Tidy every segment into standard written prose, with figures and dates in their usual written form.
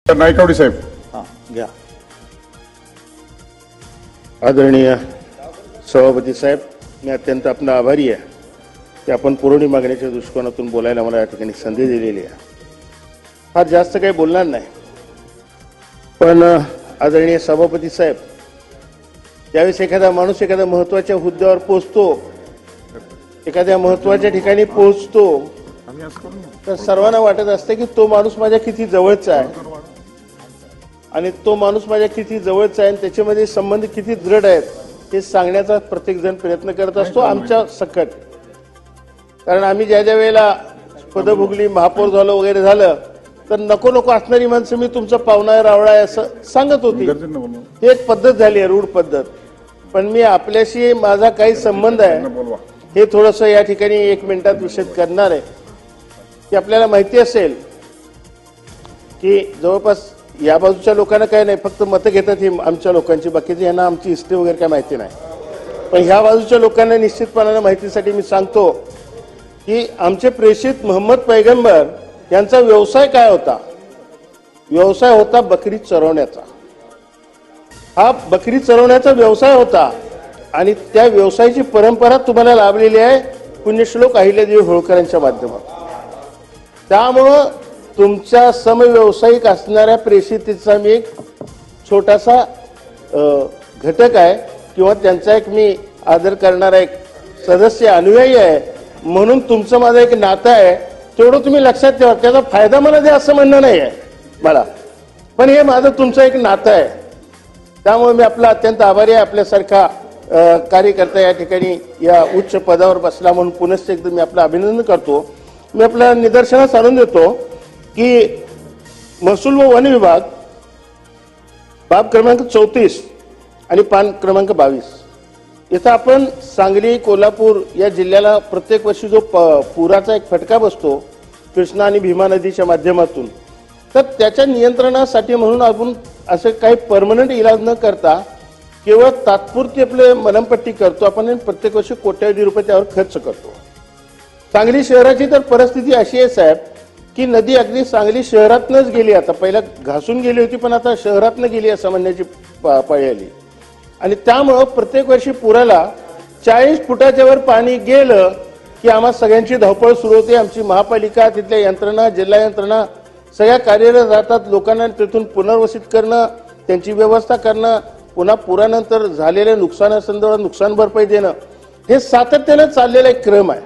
नायकवडी साहेब. घ्या. आदरणीय सभापती साहेब, मी अत्यंत आपला आभारी आहे की आपण पुरवणी मागण्याच्या दृष्टिकोनातून बोलायला मला या ठिकाणी संधी दिलेली आहे. फार जास्त काही बोलणार नाही, पण आदरणीय सभापती साहेब, ज्यावेळेस एखादा माणूस एखाद्या महत्वाच्या हुद्द्यावर पोहोचतो, एखाद्या महत्वाच्या ठिकाणी पोहोचतो, तर सर्वांना वाटत असते की तो माणूस माझ्या किती जवळचा आहे आणि तो माणूस माझ्या किती जवळचा आहे आणि त्याच्यामध्ये संबंध किती दृढ आहेत हे सांगण्याचा प्रत्येक जण प्रयत्न करत असतो आमच्या सकट. कारण आम्ही ज्या ज्या वेळेला पदभोगली, महापौर झालं वगैरे झालं तर नको नको असणारी माणसं मी तुमचा पाहुणा रावळा आहे असं सांगत होती. ही एक पद्धत झाली आहे, रूढ पद्धत. पण मी आपल्याशी माझा काही संबंध आहे हे थोडंसं या ठिकाणी 1 मिनिटात विशद करणार आहे. की आपल्याला माहिती असेल की जवळपास या बाजूच्या लोकांना काय नाही, फक्त मतं घेतात ही आमच्या लोकांची, बाकीची यांना आमची हिस्ट्री वगैरे काय माहिती नाही. पण ह्या बाजूच्या लोकांना निश्चितपणाने माहितीसाठी मी सांगतो की आमचे प्रेषित मोहम्मद पैगंबर यांचा व्यवसाय काय होता. व्यवसाय होता बकरी चरवण्याचा. हा बकरी चरवण्याचा व्यवसाय होता आणि त्या व्यवसायाची परंपरा तुम्हाला लाभलेली आहे पुण्यश्लोक अहिल्यादेवी होळकरांच्या माध्यमातून. त्यामुळं तुमच्या समव्यावसायिक असणाऱ्या प्रेषितीचा मी एक छोटासा घटक आहे किंवा त्यांचा एक मी आदर करणारा एक सदस्य अनुयायी आहे म्हणून तुमचं माझं एक नातं आहे, तेवढं तुम्ही लक्षात ठेवा. त्याचा फायदा मला द्या असं म्हणणं नाही आहे मला, पण हे माझं तुमचं एक नातं आहे. त्यामुळे मी आपला अत्यंत आभारी आहे. आपल्यासारखा कार्यकर्ता या ठिकाणी या उच्च पदावर बसला म्हणून पुनश्च एकदा मी आपलं अभिनंदन करतो. मी आपल्या निदर्शनास आणून देतो की महसूल व वन विभाग बाब क्रमांक 34 आणि पान क्रमांक 22 इथं आपण सांगली, कोल्हापूर या जिल्ह्याला प्रत्येक वर्षी जो पुराचा एक फटका बसतो कृष्णा आणि भीमा नदीच्या माध्यमातून, तर त्याच्या नियंत्रणासाठी म्हणून आपण असं काही परमनंट इलाज न करता केवळ तात्पुरती आपले मलमपट्टी करतो आपण आणि प्रत्येक वर्षी कोट्यावधी रुपये त्यावर खर्च करतो. सांगली शहराची तर परिस्थिती अशी आहे साहेब की नदी अगदी सांगली शहरातनच गेली. आता पहिला घासून गेली होती पण आता शहरातनं गेली असं म्हणण्याची पाळी आली. आणि त्यामुळं प्रत्येक वर्षी पुराला 40 फुटाच्या वर पाणी गेलं की आम्हा सगळ्यांची धावपळ सुरू होते. आमची महापालिका, तिथल्या यंत्रणा, जिल्हा यंत्रणा सगळ्या कार्यरत राहतात. लोकांना तिथून पुनर्वसित करणं, त्यांची व्यवस्था करणं, पुन्हा पुरानंतर झालेल्या नुकसानासंदर्भात नुकसान भरपाई देणं, हे सातत्यानं चाललेला एक क्रम आहे.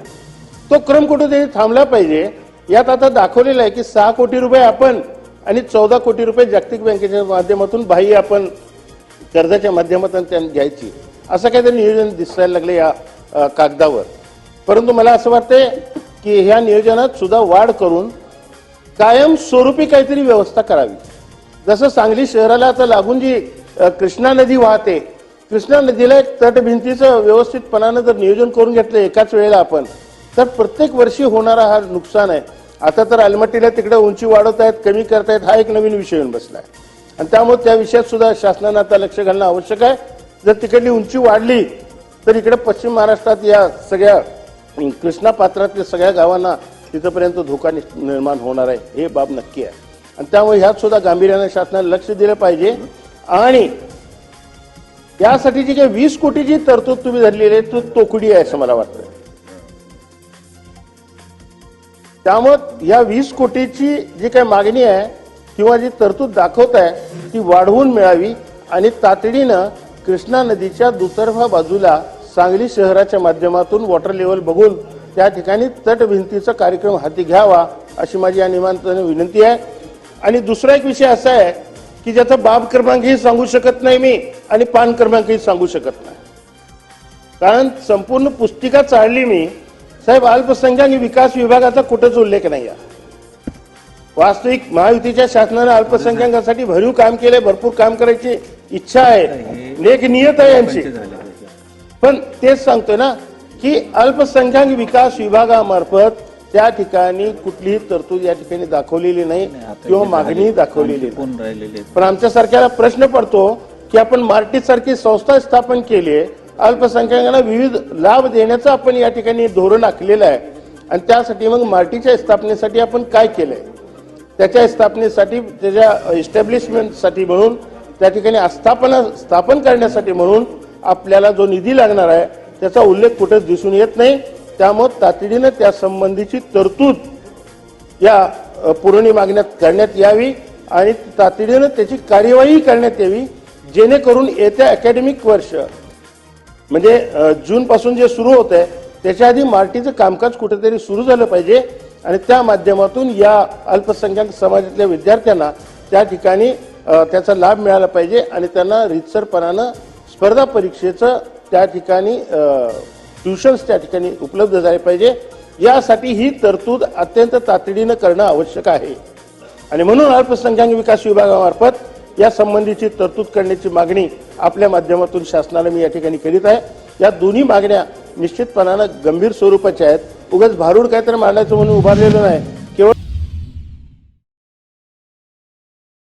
तो क्रम कुठेतरी थांबला पाहिजे. यात आता दाखवलेलं आहे की 6 कोटी रुपये आपण आणि 14 कोटी रुपये जागतिक बँकेच्या माध्यमातून बाह्य आपण कर्जाच्या माध्यमातून त्यांना घ्यायची, असं काहीतरी नियोजन दिसायला लागले या कागदावर. परंतु मला असं वाटतंय की ह्या नियोजनात सुद्धा वाढ करून कायम स्वरूपी काहीतरी व्यवस्था करावी. जसं सांगली शहराला आता लागून जी कृष्णा नदी वाहते, कृष्णा नदीला एक तटभिंतीचं व्यवस्थितपणानं जर नियोजन करून घेतलं एकाच वेळेला आपण, तर प्रत्येक वर्षी होणारा हा नुकसान आहे. आता तर अलमट्टीला तिकडे उंची वाढवत आहेत, कमी करतायत, हा एक नवीन विषय येऊन बसला आहे. आणि त्यामुळे त्या विषयात सुद्धा शासनानं आता लक्ष घालणं आवश्यक आहे. जर तिकडली उंची वाढली तर इकडे पश्चिम महाराष्ट्रात या सगळ्या कृष्णा पात्रातल्या सगळ्या गावांना तिथपर्यंत धोका निर्माण होणार आहे, हे बाब नक्की आहे. आणि त्यामुळे ह्यात सुद्धा गांभीर्याने शासनाने लक्ष दिलं पाहिजे. आणि यासाठी जी काही 20 कोटीची तरतूद तुम्ही धरलेली आहे तो तोकडी आहे असं मला वाटतं. त्यामुळे या 20 कोटीची जी काही मागणी आहे किंवा जी तरतूद दाखवत आहे ती वाढवून मिळावी आणि तातडीनं कृष्णा नदीच्या दुतर्फा बाजूला सांगली शहराच्या माध्यमातून वॉटर लेवल बघून त्या ठिकाणी तटभिंतीचा कार्यक्रम हाती घ्यावा अशी माझी या निमित्ताने विनंती आहे. आणि दुसरा एक विषय असा आहे की ज्याचा बाब क्रमांकही सांगू शकत नाही मी आणि पान क्रमांकही सांगू शकत नाही, कारण संपूर्ण पुस्तिका चाळली मी साहेब. अल्पसंख्याक विकास विभागाचा कुठंच उल्लेख नाही आहे. वास्तविक महायुतीच्या शासनाने अल्पसंख्याकांसाठी भरीव काम केले, भरपूर काम करायची इच्छा आहे, एक नियत आहे यांची. पण तेच सांगतोय ना की अल्पसंख्याक विकास विभागामार्फत त्या ठिकाणी कुठलीही तरतूद या ठिकाणी दाखवलेली नाही किंवा मागणी दाखवलेली नाही. पण आमच्यासारख्याला प्रश्न पडतो की आपण मार्टी सारखी संस्था स्थापन केली आहे, अल्पसंख्याकांना विविध लाभ देण्याचं आपण या ठिकाणी धोरण आखलेलं आहे आणि त्यासाठी मग मार्टीच्या स्थापनेसाठी आपण काय केलंय. त्याच्या स्थापनेसाठी, त्याच्या इस्टॅब्लिशमेंटसाठी म्हणून, त्या ठिकाणी स्थापन करण्यासाठी म्हणून आपल्याला जो निधी लागणार आहे त्याचा उल्लेख कुठेच दिसून येत नाही. त्यामुळे तातडीने त्या संबंधीची तरतूद या पुरवणी मागण्यात करण्यात यावी आणि तातडीने त्याची कार्यवाही करण्यात यावी, जेणेकरून येत्या अकॅडमिक वर्ष म्हणजे जून पासून जे सुरू होत आहे त्याच्या आधी मार्टीचं कामकाज कुठेतरी सुरू झालं पाहिजे आणि त्या माध्यमातून या अल्पसंख्याक समाजातल्या विद्यार्थ्यांना त्या ठिकाणी त्याचा लाभ मिळाला पाहिजे आणि त्यांना रीतसरपणानं स्पर्धा परीक्षेचं त्या ठिकाणी ट्युशन्स त्या ठिकाणी उपलब्ध झाले पाहिजे. यासाठी ही तरतूद अत्यंत तातडीनं करणं आवश्यक आहे आणि म्हणून अल्पसंख्याक विकास विभागामार्फत या संबंधीची तरतूद करण्याची मागणी आपल्या माध्यमातून शासनाला मी या ठिकाणी करीत आहे. या दोन्ही मागण्या निश्चितपणानं गंभीर स्वरूपाच्या आहेत. उगाच भारूड काहीतरी मांडायचं म्हणून उभारलेलं नाही. केवळ